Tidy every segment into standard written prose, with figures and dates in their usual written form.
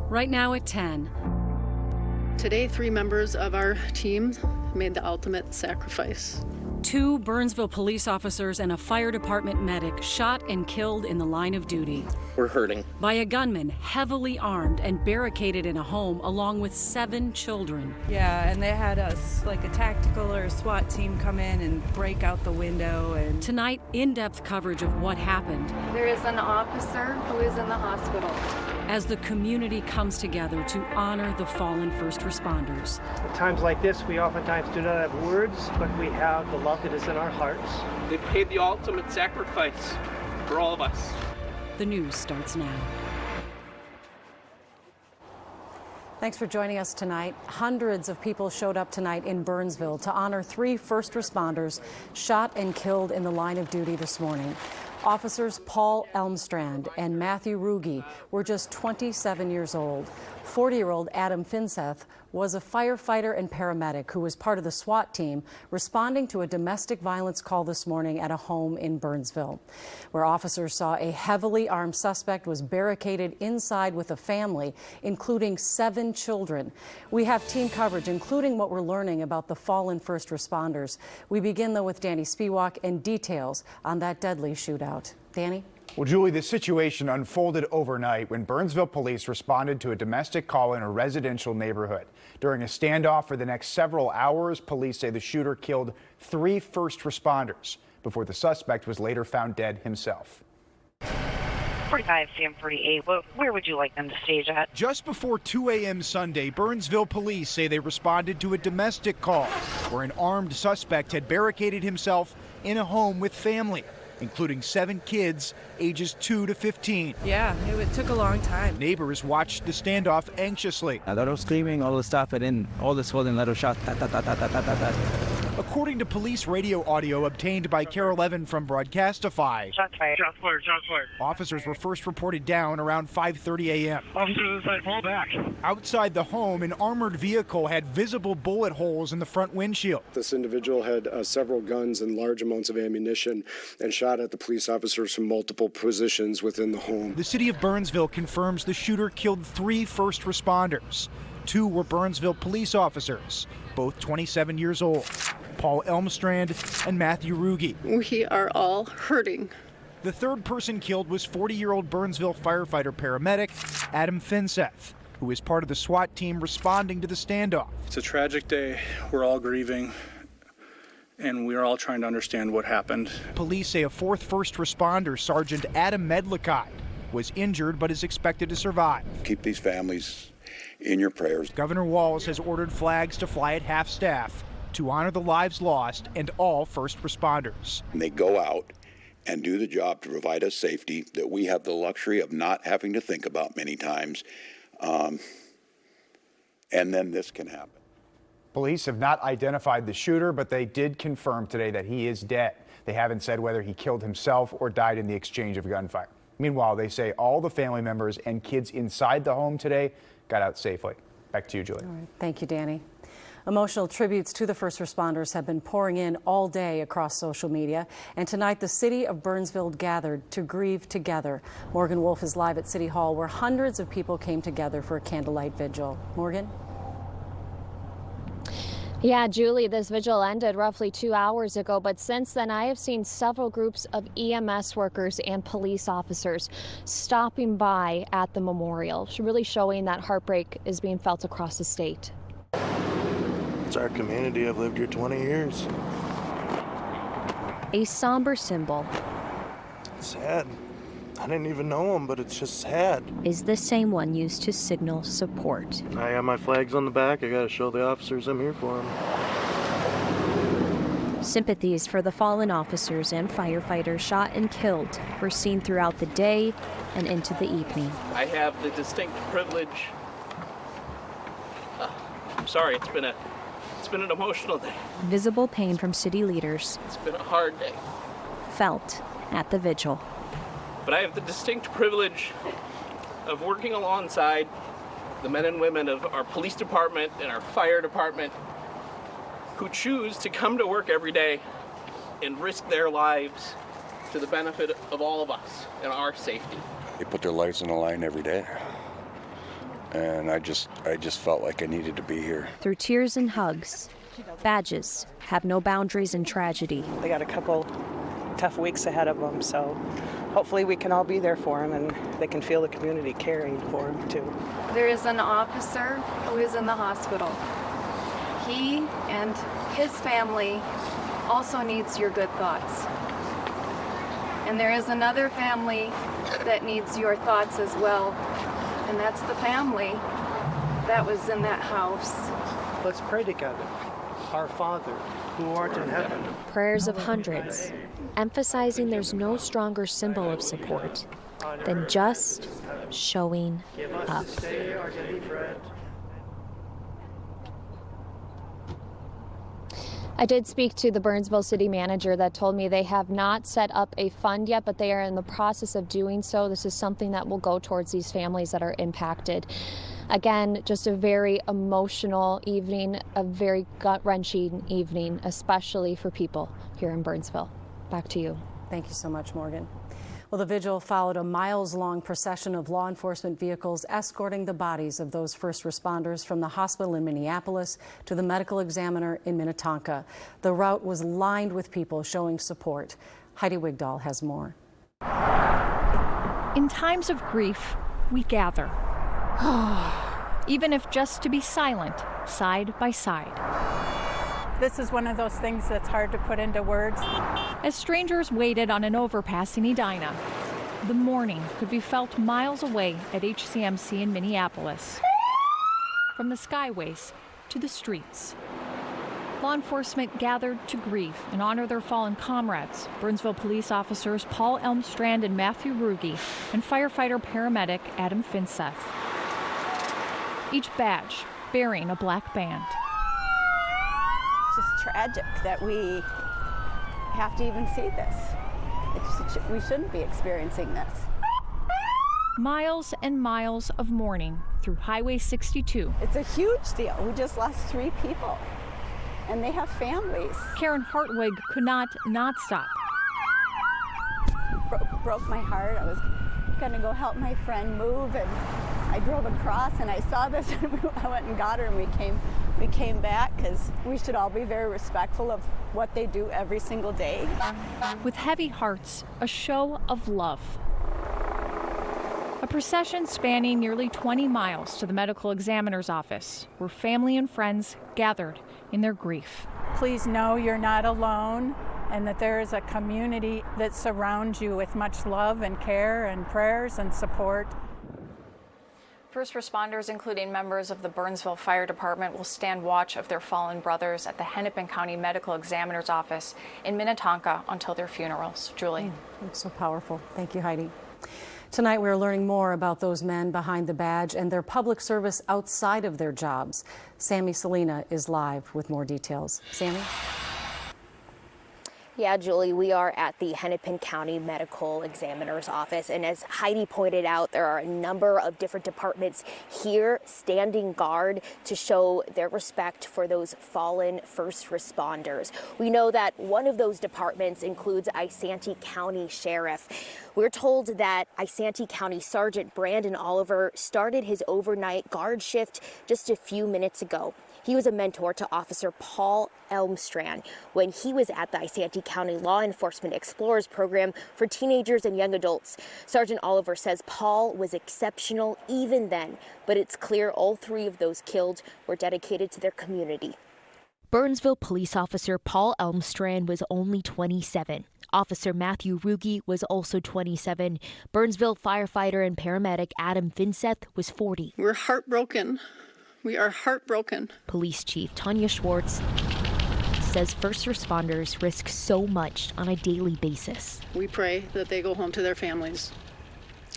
Right now at 10. Today, 3 members of our team made the ultimate sacrifice. 2 Burnsville police officers and a fire department medic shot and killed in the line of duty. We're hurting. By a gunman heavily armed and barricaded in a home along with 7 children. Yeah, and they had us like a tactical or a SWAT team come in and break out the window. And tonight, in-depth coverage of what happened. There is an officer who is in the hospital. As the community comes together to honor the fallen first responders. At times like this, we oftentimes do not have words, but we have the love that is in our hearts. They paid the ultimate sacrifice for all of us. The news starts now. Thanks for joining us tonight. Hundreds of people showed up tonight in Burnsville to honor 3 first responders shot and killed in the line of duty this morning. Officers Paul Elmstrand and Matthew Ruge were just 27 years old. 40-year-old Adam Finseth was a firefighter and paramedic who was part of the SWAT team responding to a domestic violence call this morning at a home in Burnsville, where officers saw a heavily armed suspect was barricaded inside with a family, including 7 children. We have team coverage, including what we're learning about the fallen first responders. We begin, though, with Danny Spiewak and details on that deadly shootout. Danny? Well, Julie, the situation unfolded overnight when Burnsville police responded to a domestic call in a residential neighborhood. During a standoff for the next several hours, police say the shooter killed 3 first responders before the suspect was later found dead himself. 45 CM48, where would you like them to stage at? Just before 2 a.m. Sunday, Burnsville police say they responded to a domestic call where an armed suspect had barricaded himself in a home with family, including 7 kids ages 2 to 15. yeah, it took a long time. Neighbors watched the standoff anxiously. A lot of screaming, all the stuff, and then all the sudden little shot. According to police radio audio obtained by KARE 11 from Broadcastify, Shots fired. Shots fired, shots fired. officers were first reported down around 5:30 a.m. Officers inside, fall back. Outside the home, an armored vehicle had visible bullet holes in the front windshield. This individual had several guns and large amounts of ammunition and shot at the police officers from multiple positions within the home. The city of Burnsville confirms the shooter killed 3 first responders. 2 were Burnsville police officers, both 27 years old, Paul Elmstrand and Matthew Ruge. We are all hurting. The 3rd person killed was 40-year-old Burnsville firefighter paramedic Adam Finseth, who is part of the SWAT team responding to the standoff. It's a tragic day. We're all grieving, and we're all trying to understand what happened. Police say a 4th first responder, Sergeant Adam Medlicott, was injured but is expected to survive. Keep these families in your prayers. Governor Walz has ordered flags to fly at half-staff to honor the lives lost and all first responders. And they go out and do the job to provide us safety that we have the luxury of not having to think about many times. And then this can happen. Police have not identified the shooter, but they did confirm today that he is dead. They haven't said whether he killed himself or died in the exchange of gunfire. Meanwhile, they say all the family members and kids inside the home today got out safely. Back to you, Julie. All right. Thank you, Danny. Emotional tributes to the first responders have been pouring in all day across social media. And tonight, the city of Burnsville gathered to grieve together. Morgan Wolf is live at City Hall, where hundreds of people came together for a candlelight vigil. Morgan? Yeah, Julie, this vigil ended roughly 2 hours ago, but since then I have seen several groups of EMS workers and police officers stopping by at the memorial, really showing that heartbreak is being felt across the state. It's our community. I've lived here 20 years. A somber symbol. It's sad. I didn't even know him, but it's just sad. Is the same one used to signal support. I got my flags on the back. I got to show the officers I'm here for them. Sympathies for the fallen officers and firefighters shot and killed were seen throughout the day and into the evening. I have the distinct privilege. I'm sorry, it's been an emotional day. Visible pain from city leaders. It's been a hard day. Felt at the vigil. But I have the distinct privilege of working alongside the men and women of our police department and our fire department who choose to come to work every day and risk their lives to the benefit of all of us and our safety. They put their lives on the line every day. and I just felt like I needed to be here. Through tears and hugs, badges have no boundaries in tragedy. They got a couple tough weeks ahead of them, so hopefully we can all be there for them and they can feel the community caring for them too. There is an officer who is in the hospital. He and his family also needs your good thoughts. And there is another family that needs your thoughts as well, and that's the family that was in that house. Let's pray together. Our Father, who art in heaven. Prayers of hundreds, emphasizing there's no stronger symbol of support than just showing up. I did speak to the Burnsville city manager that told me they have not set up a fund yet, but they are in the process of doing so. This is something that will go towards these families that are impacted. Again, just a very emotional evening, a very gut-wrenching evening, especially for people here in Burnsville. Back to you. Thank you so much, Morgan. Well, the vigil followed a miles-long procession of law enforcement vehicles escorting the bodies of those first responders from the hospital in Minneapolis to the medical examiner in Minnetonka. The route was lined with people showing support. Heidi Wigdahl has more. In times of grief, we gather, even if just to be silent, side by side. This is one of those things that's hard to put into words. As strangers waited on an overpass in Edina, the mourning could be felt miles away at HCMC in Minneapolis. From the skyways to the streets. Law enforcement gathered to grieve and honor their fallen comrades, Burnsville police officers Paul Elmstrand and Matthew Ruge, and firefighter-paramedic Adam Finseth. Each badge bearing a black band. It's just tragic that we have to even see this. We shouldn't be experiencing this. Miles and miles of mourning through Highway 62. It's a huge deal. We just lost 3 people, and they have families. Karen Hartwig could not stop. Broke my heart. I was gonna go help my friend move, and I drove across and I saw this and I went and got her, and we came back because we should all be very respectful of what they do every single day. With heavy hearts, a show of love. A procession spanning nearly 20 miles to the medical examiner's office, where family and friends gathered in their grief. Please know you're not alone, and that there is a community that surrounds you with much love and care and prayers and support. First responders, including members of the Burnsville Fire Department, will stand watch of their fallen brothers at the Hennepin County Medical Examiner's Office in Minnetonka until their funerals. Julie. That's so powerful. Thank you, Heidi. Tonight, we're learning more about those men behind the badge and their public service outside of their jobs. Sammy Selena is live with more details. Sammy? Yeah, Julie, we are at the Hennepin County Medical Examiner's Office, and as Heidi pointed out, there are a number of different departments here standing guard to show their respect for those fallen first responders. We know that one of those departments includes Isanti County Sheriff. We're told that Isanti County Sergeant Brandon Oliver started his overnight guard shift just a few minutes ago. He was a mentor to Officer Paul Elmstrand when he was at the Isanti County Law Enforcement Explorers Program for teenagers and young adults. Sergeant Oliver says Paul was exceptional even then, but it's clear all 3 of those killed were dedicated to their community. Burnsville police officer Paul Elmstrand was only 27. Officer Matthew Ruge was also 27. Burnsville firefighter and paramedic Adam Finseth was 40. We're heartbroken. We are heartbroken. Police Chief Tanya Schwartz says first responders risk so much on a daily basis. We pray that they go home to their families.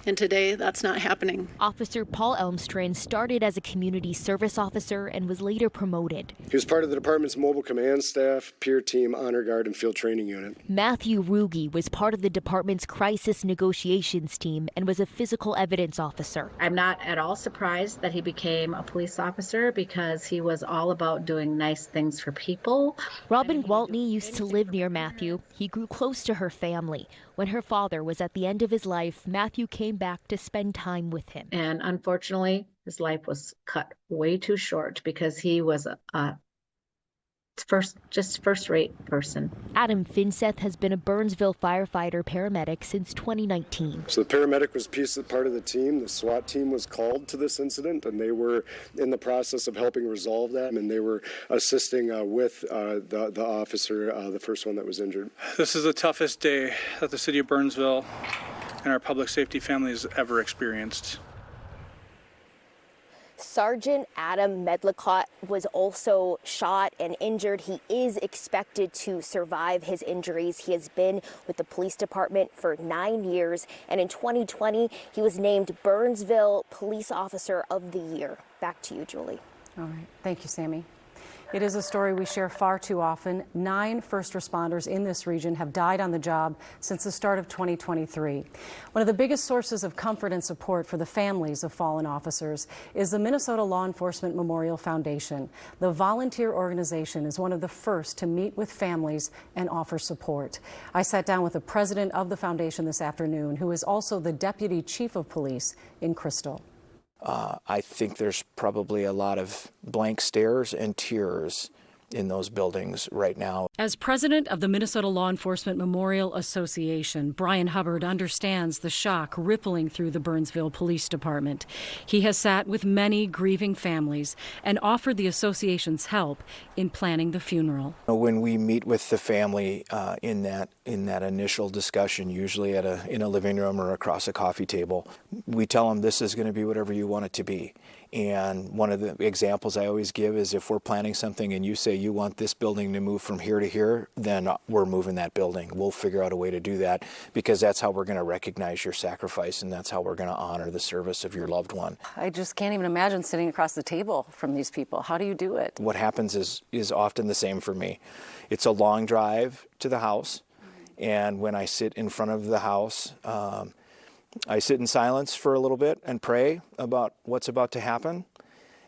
And today, that's not happening. Officer Paul Elmstrand started as a community service officer and was later promoted. He was part of the department's mobile command staff, peer team, honor guard, and field training unit. Matthew Ruge was part of the department's crisis negotiations team and was a physical evidence officer. I'm not at all surprised that he became a police officer because he was all about doing nice things for people. Robin Gwaltney used to live near Matthew. He grew close to her family. When her father was at the end of his life, Matthew came came back to spend time with him. And unfortunately, his life was cut way too short because he was a first-rate person. Adam Finseth has been a Burnsville firefighter paramedic since 2019. So the paramedic was part of the team. The SWAT team was called to this incident, and they were in the process of helping resolve that, and they were assisting with the officer, the first one that was injured. This is the toughest day that the city of Burnsville and our public safety family has ever experienced. Sergeant Adam Medlicott was also shot and injured. He is expected to survive his injuries. He has been with the police department for 9 years, and in 2020, he was named Burnsville Police Officer of the Year. Back to you, Julie. All right. Thank you, Sammy. It is a story we share far too often. 9 first responders in this region have died on the job since the start of 2023. One of the biggest sources of comfort and support for the families of fallen officers is the Minnesota Law Enforcement Memorial Foundation. The volunteer organization is one of the first to meet with families and offer support. I sat down with the president of the foundation this afternoon, who is also the deputy chief of police in Crystal. I think there's probably a lot of blank stares and tears in those buildings right now. As president of the Minnesota Law Enforcement Memorial Association, Brian Hubbard understands the shock rippling through the Burnsville Police Department. He has sat with many grieving families and offered the association's help in planning the funeral. When we meet with the family in that initial discussion, usually in a living room or across a coffee table, we tell them this is going to be whatever you want it to be. And one of the examples I always give is if we're planning something and you say you want this building to move from here to here, then we're moving that building. We'll figure out a way to do that because that's how we're going to recognize your sacrifice and that's how we're going to honor the service of your loved one. I just can't even imagine sitting across the table from these people. How do you do it? What happens is often the same for me. It's a long drive to the house, and when I sit in front of the house, I sit in silence for a little bit and pray about what's about to happen,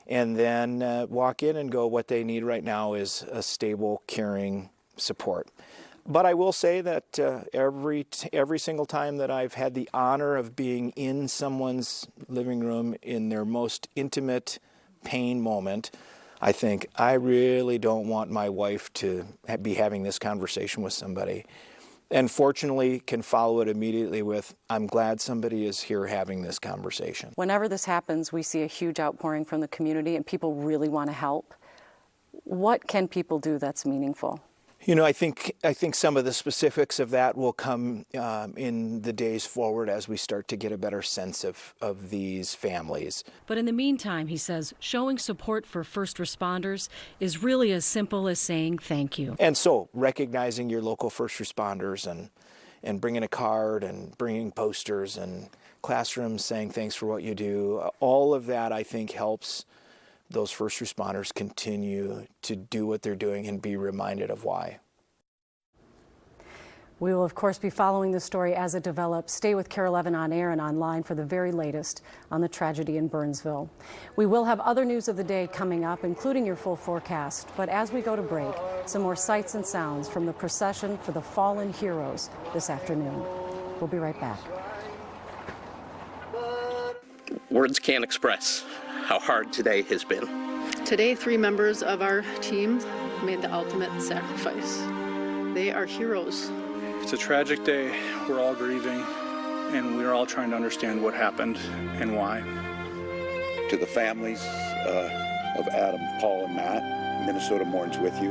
and then walk in and go, what they need right now is a stable, caring support. But I will say that every single time that I've had the honor of being in someone's living room in their most intimate pain moment, I think, I really don't want my wife to be having this conversation with somebody. And fortunately can follow it immediately with, I'm glad somebody is here having this conversation. Whenever this happens, we see a huge outpouring from the community and people really want to help. What can people do that's meaningful? You know, I think some of the specifics of that will come in the days forward as we start to get a better sense of these families. But in the meantime, he says, showing support for first responders is really as simple as saying thank you. And so recognizing your local first responders and bringing a card and bringing posters and classrooms saying thanks for what you do, all of that I think helps those first responders continue to do what they're doing and be reminded of why. We will, of course, be following the story as it develops. Stay with KARE 11 on air and online for the very latest on the tragedy in Burnsville. We will have other news of the day coming up, including your full forecast. But as we go to break, some more sights and sounds from the procession for the fallen heroes this afternoon. We'll be right back. Words can't express how hard today has been. Today, 3 members of our team made the ultimate sacrifice. They are heroes. It's a tragic day. We're all grieving, and we're all trying to understand what happened and why. To the families of Adam, Paul, and Matt, Minnesota mourns with you.